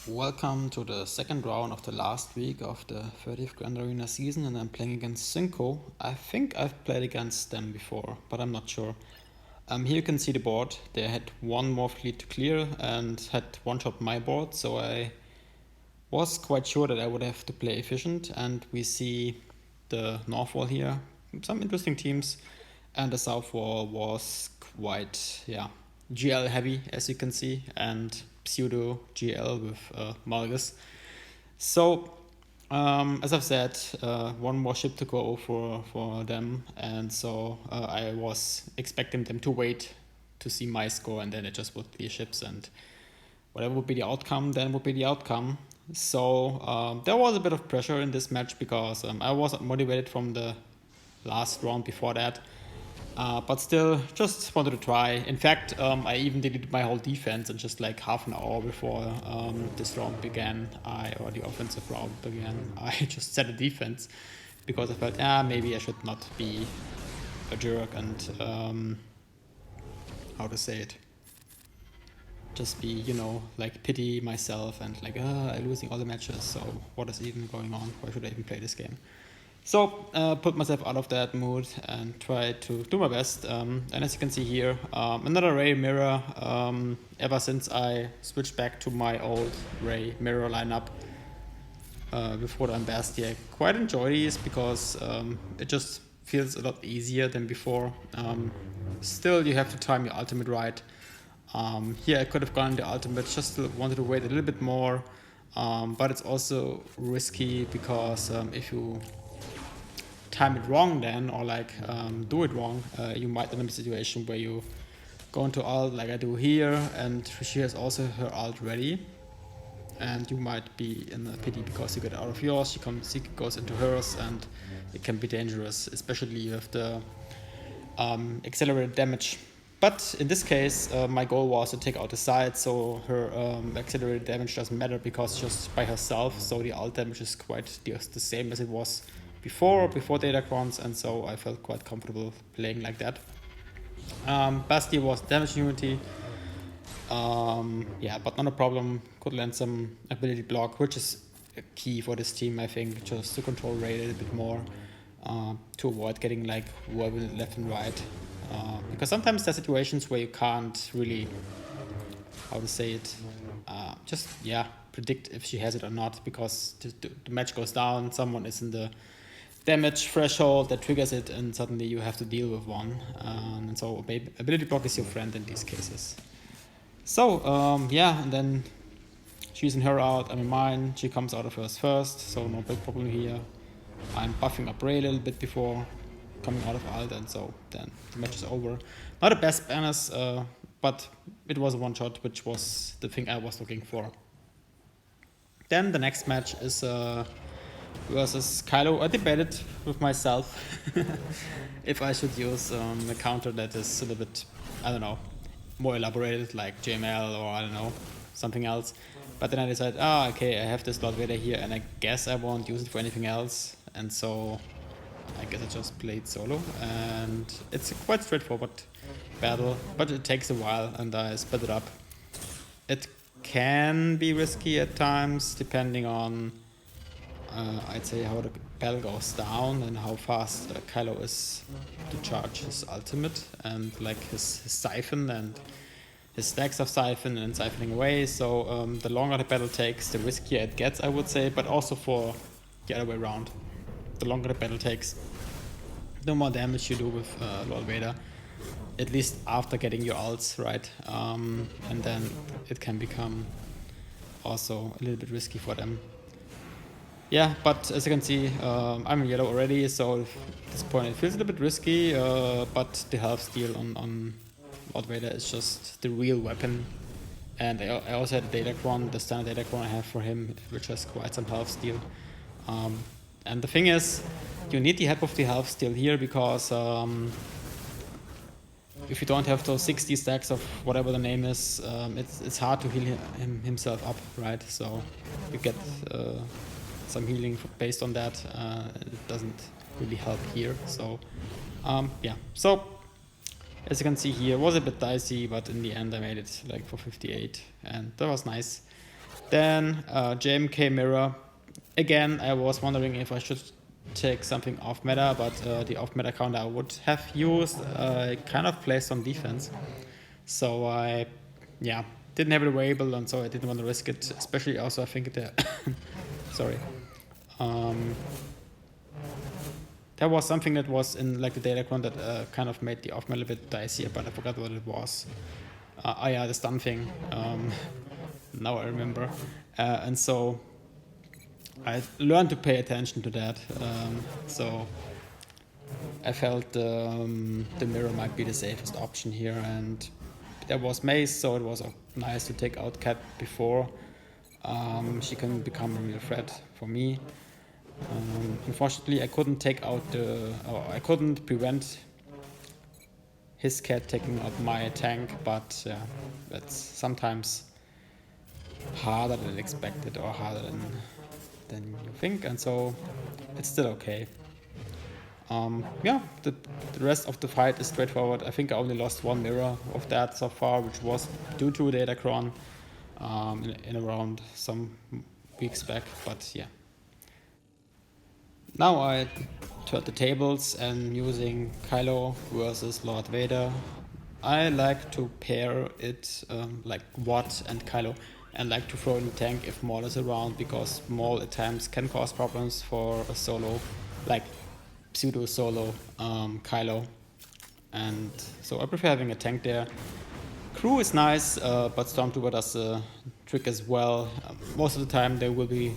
Welcome to the second round of the last week of the 30th Grand Arena season, and I'm playing against Cinco. I think I've played against them before, but I'm not sure. Here you can see the board. They had one more fleet to clear and had one-shot my board, so I was quite sure that I would have to play efficient, and we see the North Wall here. Some interesting teams, and the South Wall was quite, GL heavy, as you can see, and pseudo GL with Malgus. So, as I've said, one more ship to go for them, and so I was expecting them to wait to see my score, and then it just would clear ships, and whatever would be the outcome, then would be the outcome. So there was a bit of pressure in this match because I wasn't motivated from the last round before that. But still, just wanted to try. In fact, I even deleted my whole defense, and just like half an hour before this round began, or the offensive round began, I just set a defense because I felt, maybe I should not be a jerk and how to say it, just be, like pity myself and like, I'm losing all the matches, so what is even going on? Why should I even play this game? So put myself out of that mood and try to do my best. And as you can see here, another Ray mirror. Ever since I switched back to my old Ray mirror lineup before the Bastia, I quite enjoy these because it just feels a lot easier than before. Still, you have to time your ultimate right. Here I could have gone the ultimate, just wanted to wait a little bit more. But it's also risky because if you time it wrong then, or like do it wrong, you might end up in a situation where you go into ult like I do here, and she has also her ult ready, and you might be in a pity because you get out of yours, she goes into hers, and it can be dangerous, especially with the accelerated damage. But in this case, my goal was to take out the side, so her accelerated damage doesn't matter because she's just by herself, so the ult damage is quite the same as it was before Datacrons, and so I felt quite comfortable playing like that. Bastia was damage immunity, but not a problem. Could land some ability block, which is key for this team, I think, just to control Ray a little bit more, to avoid getting like wobble left and right. Because sometimes there are situations where you can't really, how to say it, predict if she has it or not, because the match goes down, someone is in the damage threshold that triggers it, and suddenly you have to deal with one. And so ability block is your friend in these cases. So, and then she's in her out, I'm in mine, she comes out of hers first, so no big problem here. I'm buffing up Ray a little bit before coming out of ult, and so then the match is over. Not the best banners, but it was a one shot, which was the thing I was looking for. Then the next match is versus Kylo. I debated with myself if I should use a counter that is a little bit, I don't know, more elaborated, like JML or I don't know, something else. But then I decided, okay, I have this Lord Vader here, and I guess I won't use it for anything else, and so I guess I just played solo, and it's a quite straightforward battle, but it takes a while, and I split it up. It can be risky at times, depending on, I'd say, how the battle goes down and how fast Kylo is to charge his ultimate, and like his siphon and his stacks of siphon and siphoning away. So the longer the battle takes, the riskier it gets, I would say, but also for the other way around. The longer the battle takes, the more damage you do with Lord Vader, at least after getting your ults right, and then it can become also a little bit risky for them. Yeah, but as you can see, I'm in yellow already, so at this point it feels a little bit risky, but the health steal on Lord Vader is just the real weapon. And I also had a Datacron, the standard Datacron I have for him, which has quite some health steal. And the thing is, you need the help of the health steal here, because if you don't have those 60 stacks of whatever the name is, it's hard to heal himself up, right? So you get some healing based on that. It doesn't really help here. So so as you can see here, it was a bit dicey, but in the end I made it like for 58, and that was nice. Then JMK mirror. Again, I was wondering if I should take something off meta, but the off meta counter I would have used kind of placed on defense. So I, yeah, didn't have it available, and so I didn't want to risk it. Especially also, I think the sorry, there was something that was in like the datacron that kind of made the off meta a bit dicier, but I forgot what it was. Oh yeah, the stun thing. Now I remember, and so I learned to pay attention to that. So I felt the mirror might be the safest option here, and there was Mace, so it was nice to take out Cat before she can become a real threat for me. Unfortunately, I couldn't take out I couldn't prevent his Cat taking out my tank, but yeah, that's sometimes harder than expected or harder than you think, and so it's still okay. Yeah, the rest of the fight is straightforward. I think I only lost one mirror of that so far, which was due to Datacron in around some weeks back, but yeah. Now I turned the tables and using Kylo versus Lord Vader. I like to pair it like Watt and Kylo, and like to throw in the tank if Maul is around, because Maul at times can cause problems for a solo, like pseudo solo Kylo, and so I prefer having a tank there. Crew is nice, but Stormtrooper does the trick as well. Most of the time they will be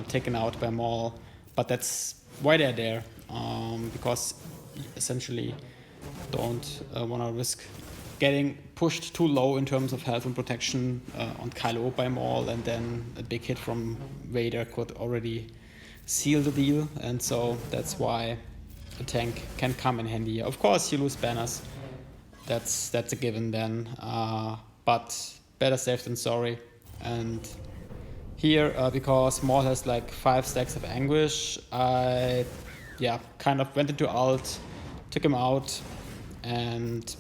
taken out by Maul, but that's why they're there, because essentially don't want to risk getting pushed too low in terms of health and protection on Kylo by Maul, and then a big hit from Vader could already seal the deal, and so that's why a tank can come in handy. Of course, you lose banners, that's a given then, but better safe than sorry. And here, because Maul has like 5 stacks of Anguish, I kind of went into ult, took him out, and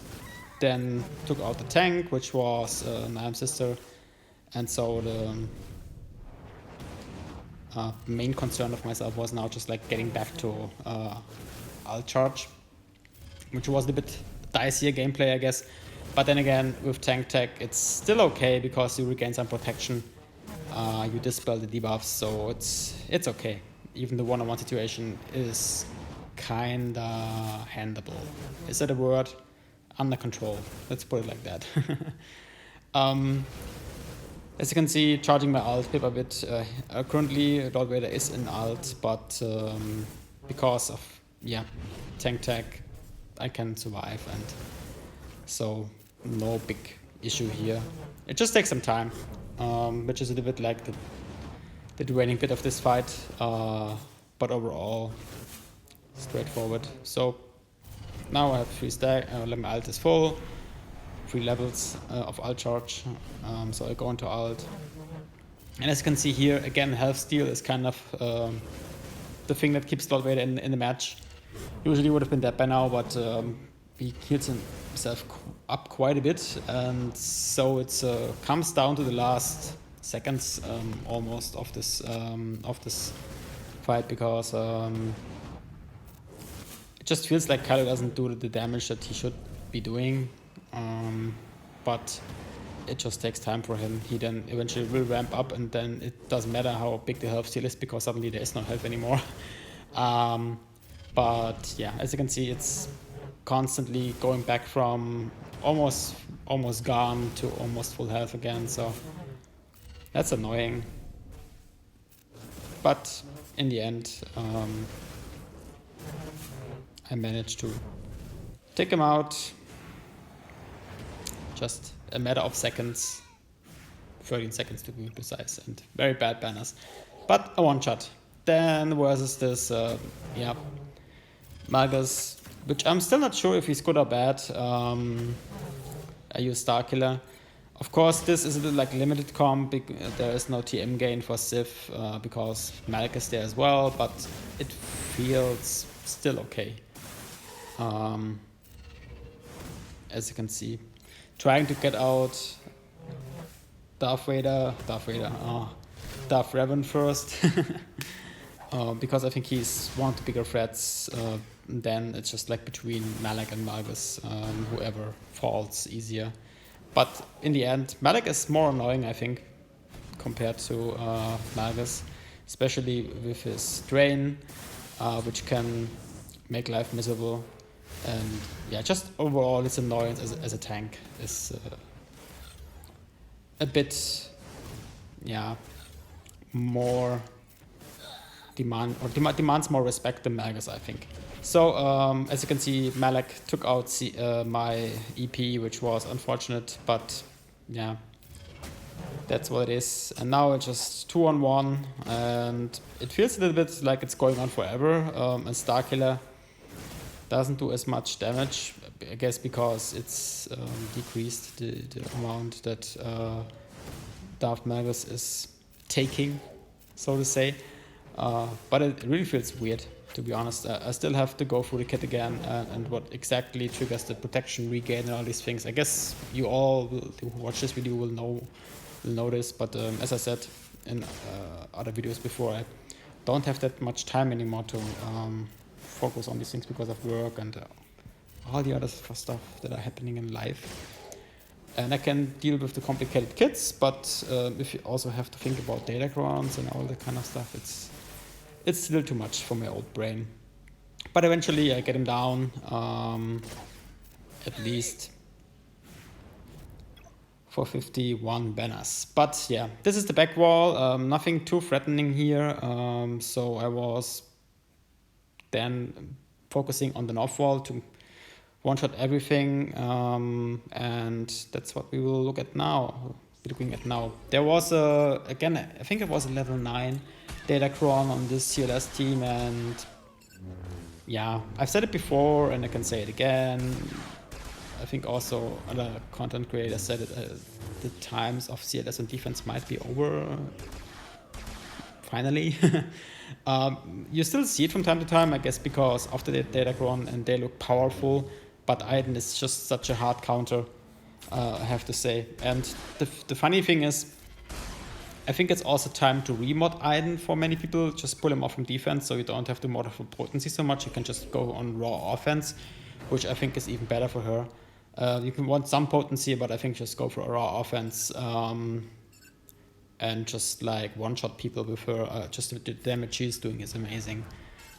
then took out the tank, which was Naim's sister, and so the main concern of myself was now just like getting back to ult charge, which was a bit dicier gameplay, I guess. But then again, with tank tech, it's still okay because you regain some protection, you dispel the debuffs, so it's okay. Even the one-on-one situation is kinda handleable. Is that a word? Under control. Let's put it like that. As you can see, charging my ult bit by bit. Currently, Lord Vader is in ult, but because of tank tech, I can survive, and so no big issue here. It just takes some time, which is a little bit like the draining bit of this fight, but overall straightforward. So now I have 3 stack, my ult is full, 3 levels of ult charge, so I go into ult. And as you can see here, again, health steal is kind of the thing that keeps Lord Vader in the match. Usually would have been dead by now, but he heals himself up quite a bit, and so it comes down to the last seconds almost of this fight, because it just feels like Kylo doesn't do the damage that he should be doing, but it just takes time for him. He then eventually will ramp up, and then it doesn't matter how big the health steal is, because suddenly there is no health anymore. But yeah, as you can see, it's constantly going back from almost gone to almost full health again, so that's annoying. But in the end, I managed to take him out. Just a matter of seconds, 13 seconds to be precise, and very bad banners, but a one-shot. Then versus this, Malgus, which I'm still not sure if he's good or bad. I use Starkiller. Of course, this is a little like limited comp. There is no TM gain for Sif because Malk is there as well, but it feels still okay. As you can see, trying to get out Darth Vader, Darth Revan first. Because I think he's one of the bigger threats. Then it's just like between Malak and Malgus, whoever falls easier. But in the end, Malak is more annoying, I think, compared to Malgus, especially with his drain, which can make life miserable. And yeah, just overall, its annoyance as a tank is a bit, yeah, more demands more respect than Malgus, I think. So as you can see, Malak took out my EP, which was unfortunate, but yeah, that's what it is. And now it's just 2-on-1, and it feels a little bit like it's going on forever. And Starkiller doesn't do as much damage, I guess, because it's decreased the amount that Darth Malgus is taking, so to say. But it really feels weird, to be honest. I still have to go through the kit again, and what exactly triggers the protection regain and all these things. I guess you all who watch this video will know this, but as I said in other videos before, I don't have that much time anymore to focus on these things because of work and all the other stuff that are happening in life. And I can deal with the complicated kits, but if you also have to think about data grounds and all that kind of stuff, it's still too much for my old brain. But eventually I get him down, at least for 51 banners. But yeah, this is the back wall, nothing too threatening here. So I was then focusing on the north wall to one-shot everything, and that's what we will look at now. Looking at now, there was again, I think it was a level 9 Datacron on this CLS team, and yeah, I've said it before and I can say it again. I think also other content creators said it. The times of CLS and defense might be over. Finally. You still see it from time to time, I guess, because of the Datacron and they look powerful. But Iden is just such a hard counter, I have to say. And the funny thing is, I think it's also time to remod Iden for many people. Just pull him off from defense, so you don't have to mod for potency so much. You can just go on raw offense, which I think is even better for her. You can want some potency, but I think just go for a raw offense and just like one-shot people with her. Just the damage she's doing is amazing.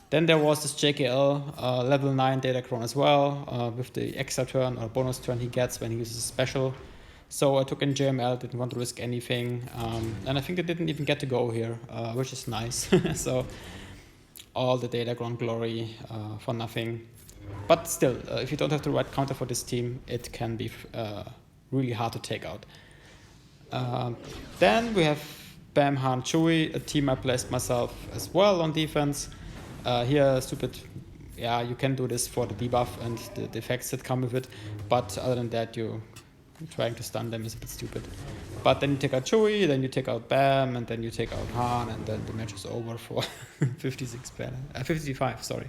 Then there was this JKL level 9 Datacron as well, with the extra turn or bonus turn he gets when he uses a special. So I took in JML, didn't want to risk anything, and I think they didn't even get to go here, which is nice. So all the Datacron glory for nothing. But still, if you don't have the right counter for this team, it can be really hard to take out. Then we have Bam Han Chewie, a team I placed myself as well on defense. Here, stupid, yeah, you can do this for the debuff and the effects that come with it, but other than that, trying to stun them is a bit stupid. But then you take out Chewie, then you take out Bam, and then you take out Han, and then the match is over for 55, sorry,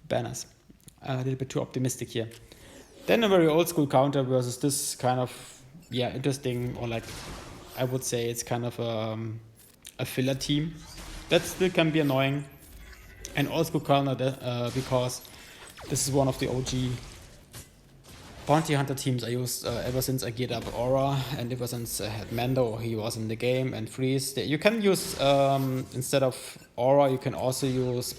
banners. A little bit too optimistic here. Then a very old school counter versus this kind of, yeah, interesting, or like, I would say it's kind of a filler team. That still can be annoying. An old school counter because this is one of the OG bounty hunter teams I used ever since I geared up Aura, and ever since I had Mando, he was in the game, and Freeze. You can use, instead of Aura, you can also use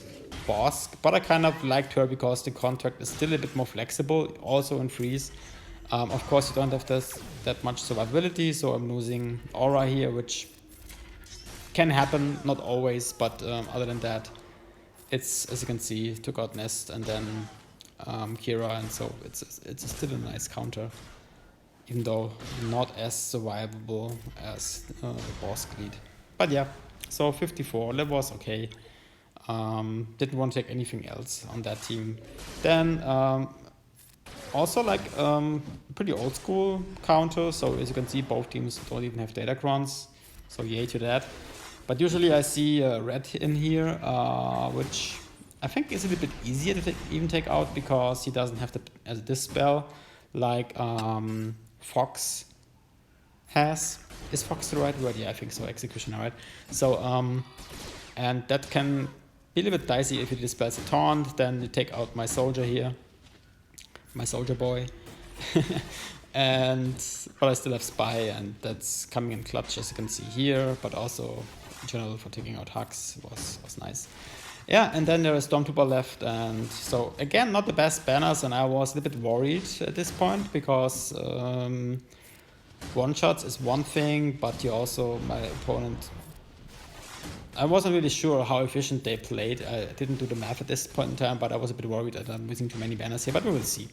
Bosk, but I kind of liked her because the contract is still a bit more flexible, also in Freeze. Of course, you don't have that much survivability, so I'm losing Aura here, which can happen, not always, but other than that, it's, as you can see, took out Nest and then Kira, and so it's still a nice counter, even though not as survivable as the Bosk lead. But yeah, so 54, that was okay. Didn't want to take anything else on that team. Then also like pretty old school counter, so as you can see, both teams don't even have Datacrons, so yay to that. But usually I see Red in here, which I think is a little bit easier to even take out because he doesn't have this spell like Fox has. Is Fox the right word? Yeah, I think so. Executioner, right? So, and that can be a little bit dicey if you dispels a taunt. Then you take out my soldier here, my soldier boy. And but I still have spy, and that's coming in clutch as you can see here. But also in general for taking out Hux was nice. Yeah, and then there is Stormtrooper left, and so again not the best banners, and I was a little bit worried at this point because one shots is one thing, but you also my opponent. I wasn't really sure how efficient they played. I didn't do the math at this point in time, but I was a bit worried that I'm using too many banners here. But we will see.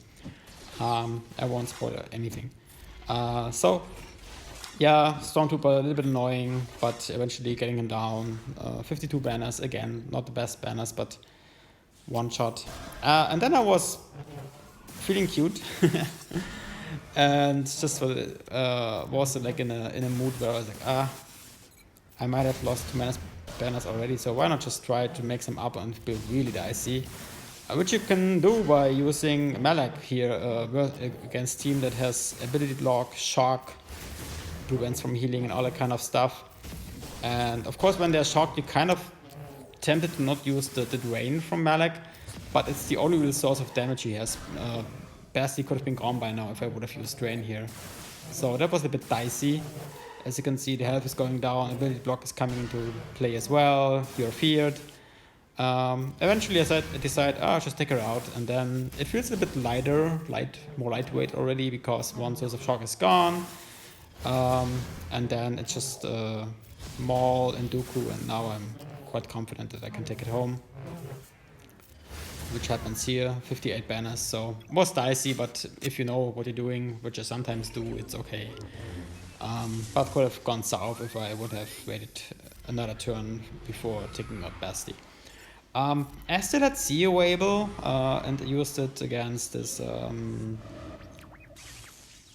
I won't spoil anything. So, yeah, Stormtrooper a little bit annoying, but eventually getting him down. 52 banners, again, not the best banners, but one shot. And then I was feeling cute. And just for was like in a mood where I was like, I might have lost 2 banners already, so why not just try to make some up and be really dicey. Which you can do by using Malak here against team that has ability block, shock, prevents from healing and all that kind of stuff. And of course when they're shocked, you kind of tempted to not use the drain from Malak, but it's the only real source of damage he has. Basti could have been gone by now if I would have used drain here. So that was a bit dicey. As you can see, the health is going down, ability block is coming into play as well, you're feared. Eventually I decide, I'll just take her out, and then it feels a bit lighter, more lightweight already because one source of shock is gone. And then it's just Maul and Dooku, and now I'm quite confident that I can take it home. Which happens here, 58 banners, so it was dicey, but if you know what you're doing, which I sometimes do, it's okay. But could have gone south if I would have waited another turn before taking out Basti. I still had C available and used it against this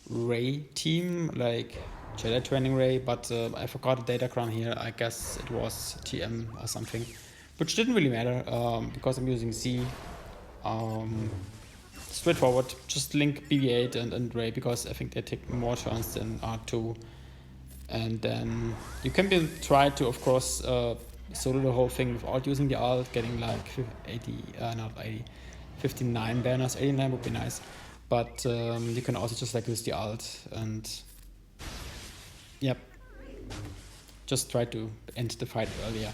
Ray team, like Jedi Training Ray, but I forgot the Datacron here. I guess it was TM or something, which didn't really matter because I'm using C. Straightforward, just link BB-8 and Ray because I think they take more turns than R2. And then you can try to, of course, solo the whole thing without using the ult, getting like 59 banners. 89 would be nice, but you can also just like use the ult and yep, just try to end the fight earlier.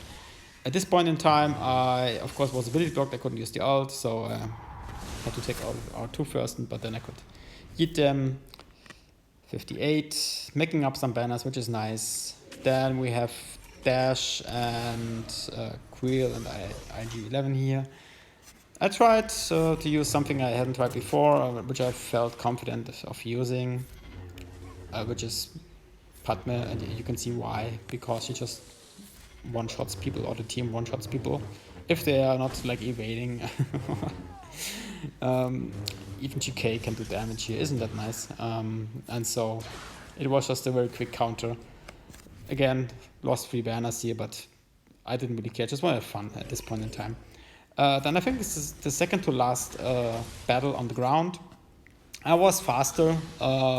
At this point in time, I of course was ability blocked. I couldn't use the ult, so I had to take out R2 first, but then I could hit them. 58, making up some banners, which is nice. Then we have Dash and Creel and IG-11 here. I tried to use something I hadn't tried before, which I felt confident of using, which is Padme, and you can see why, because she just one-shots people, or the team one-shots people, if they are not like evading. Even GK can do damage here, isn't that nice? And so it was just a very quick counter. Again, lost 3 banners here, but I didn't really care, just wanted to have fun at this point in time. Then I think this is the second to last battle on the ground. I was faster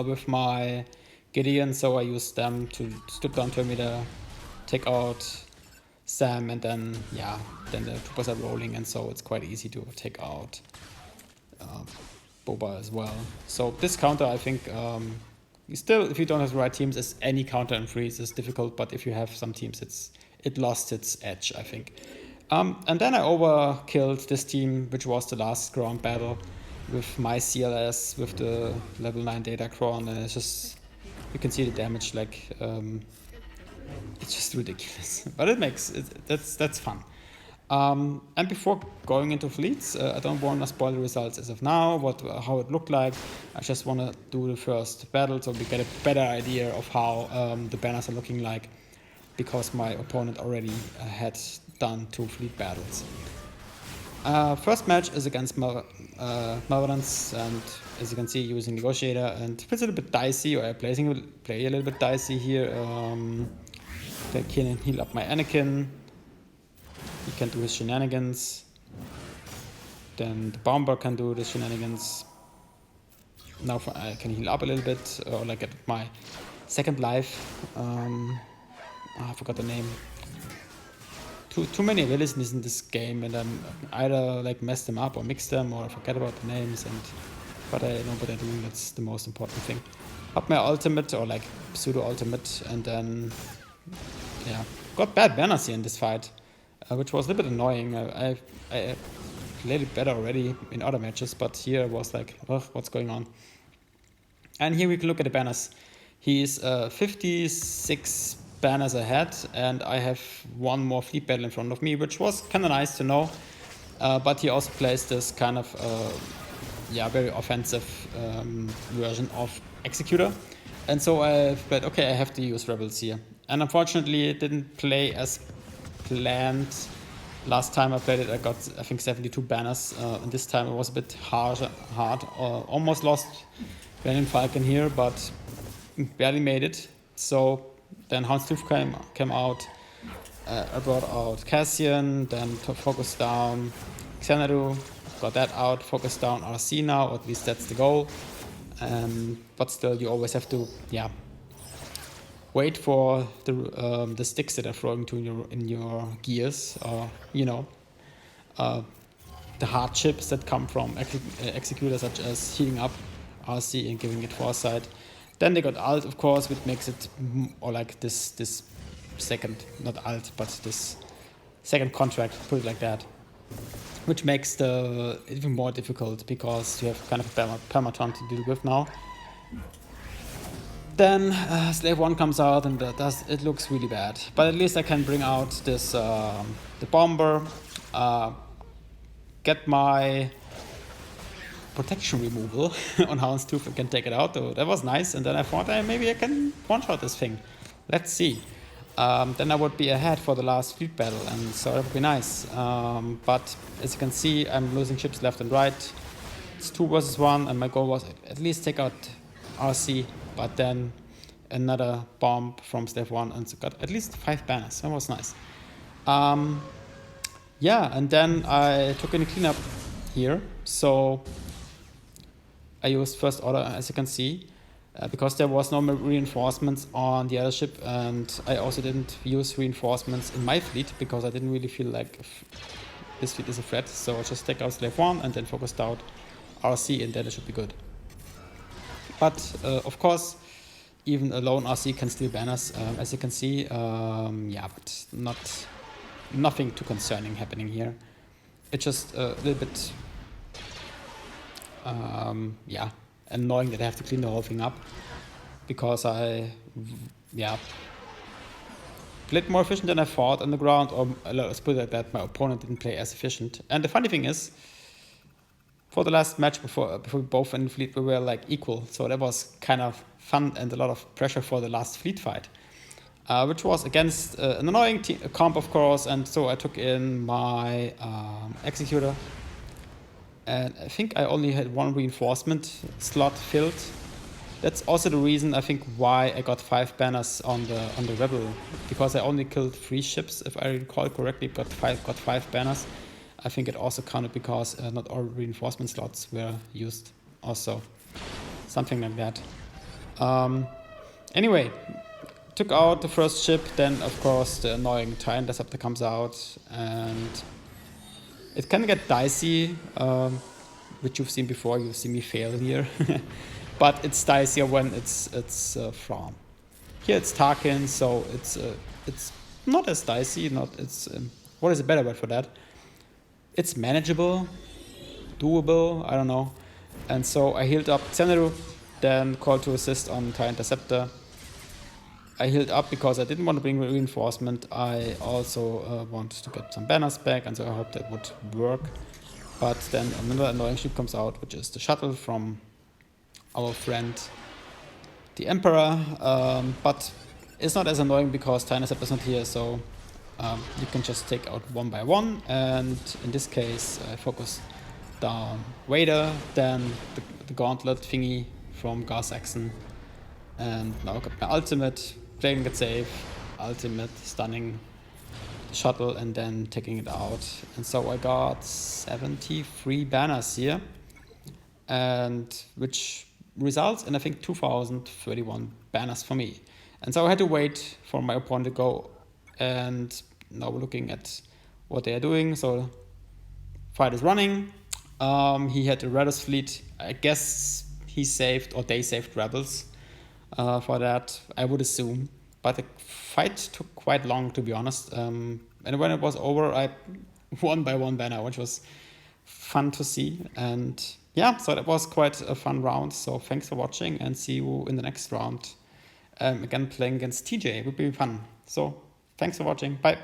with my Gideon, so I used them to strip down Terminator, take out Sam, and then then the troopers are rolling, and so it's quite easy to take out Boba as well. So this counter, I think, still, if you don't have the right teams, as any counter in freeze is difficult, but if you have some teams, it lost its edge, I think. And then I overkilled this team, which was the last ground battle, with my CLS, with the level 9 Datacron, and it's just, you can see the damage, like, it's just ridiculous. But it makes, that's fun. And before going into fleets, I don't want to spoil the results as of now, how it looked like. I just want to do the first battle so we get a better idea of how the banners are looking like, because my opponent already had done 2 fleet battles. First match is against Malvarans, and as you can see, using Negotiator, and it's a little bit dicey, or I play a little bit dicey here. I can heal up my Anakin. He can do his shenanigans. Then the Bomber can do the shenanigans. Now I can heal up a little bit, or like get my second life. I forgot the name. Too many abilities in this game, and I'm either like mess them up or mix them or forget about the names. But I know what I'm doing. That's the most important thing. Up my ultimate or like pseudo ultimate, and then yeah, got bad banners here in this fight, which was a little bit annoying. I played it better already in other matches, but here it was like, ugh, what's going on? And here we can look at the banners. He's 56 banners ahead, and I have one more fleet battle in front of me, which was kind of nice to know. But he also plays this kind of very offensive version of Executor. And so I thought, okay, I have to use Rebels here. And unfortunately, it didn't play as planned. Last time I played it, I got, I think, 72 banners. And this time it was a bit hard. Almost lost Venom Falcon here, but barely made it. So then Houndstooth came out. I brought out Cassian, then focus down Xanadu, got that out, focus down RC now, or at least that's the goal. But still, you always have to, wait for the sticks that are throwing in your gears, or the hardships that come from Executor, such as healing up RC and giving it foresight. Then they got ult, of course, which makes it, or like this second, not ult, but this second contract, put it like that, which makes the even more difficult because you have kind of a permaton to deal with now. Then Slave 1 comes out, and it looks really bad. But at least I can bring out this the bomber, get my protection removal on Houndstooth and can take it out. So that was nice. And then I thought, maybe I can one-shot this thing. Let's see. Then I would be ahead for the last fleet battle, and so that would be nice. But as you can see, I'm losing ships left and right. It's 2 versus 1, and my goal was at least take out RC, but then another bomb from Slave 1, and so got at least 5 banners. That was nice. And then I took in a cleanup here. So I used first order, as you can see. Because there was no reinforcements on the other ship, and I also didn't use reinforcements in my fleet because I didn't really feel like this fleet is a threat. So I just take out Slave 1 and then focused out RC, and then it should be good. But of course, even a lone RC can steal banners, as you can see. But nothing too concerning happening here. It's just a little bit annoying that I have to clean the whole thing up, because I played more efficient than I thought on the ground, or let's put it like that, my opponent didn't play as efficient. And the funny thing is, for the last match before we both went in fleet, we were like equal, so that was kind of fun and a lot of pressure for the last fleet fight, which was against an annoying comp, of course. And so I took in my Executor. And I think I only had 1 reinforcement slot filled. That's also the reason, I think, why I got 5 banners on the Rebel, because I only killed 3 ships, if I recall correctly. Got 5 banners. I think it also counted because not all reinforcement slots were used. Also, something like that. Anyway, took out the first ship. Then, of course, the annoying TIE Interceptor comes out, and it can get dicey, which you've seen before. You've seen me fail here. But it's dicier when it's Thrawn. Here it's Tarkin, so it's not as dicey. What is a better word for that? It's manageable, doable, I don't know. And so I healed up Xanadu, then called to assist on TIE Interceptor. I healed up because I didn't want to bring reinforcement. I also wanted to get some banners back, and so I hope that would work. But then another annoying ship comes out, which is the shuttle from our friend, the Emperor. But it's not as annoying because TIE Interceptor is not here, so you can just take out 1 by 1. And in this case, I focus down Vader, then the gauntlet thingy from Gar Saxon. And now I got my ultimate, playing it safe, ultimate, stunning the shuttle, and then taking it out. And so I got 73 banners here, and which results and I think 2031 banners for me. And so I had to wait for my opponent to go, and now we're looking at what they are doing. So fight is running. He had a Raiders fleet. I guess he saved, or they saved rebels for that, I would assume. But the fight took quite long, to be honest. And when it was over, I won by one banner, which was fun to see. And yeah, so that was quite a fun round. So thanks for watching, and see you in the next round. Again, playing against TJ would be fun. So thanks for watching. Bye.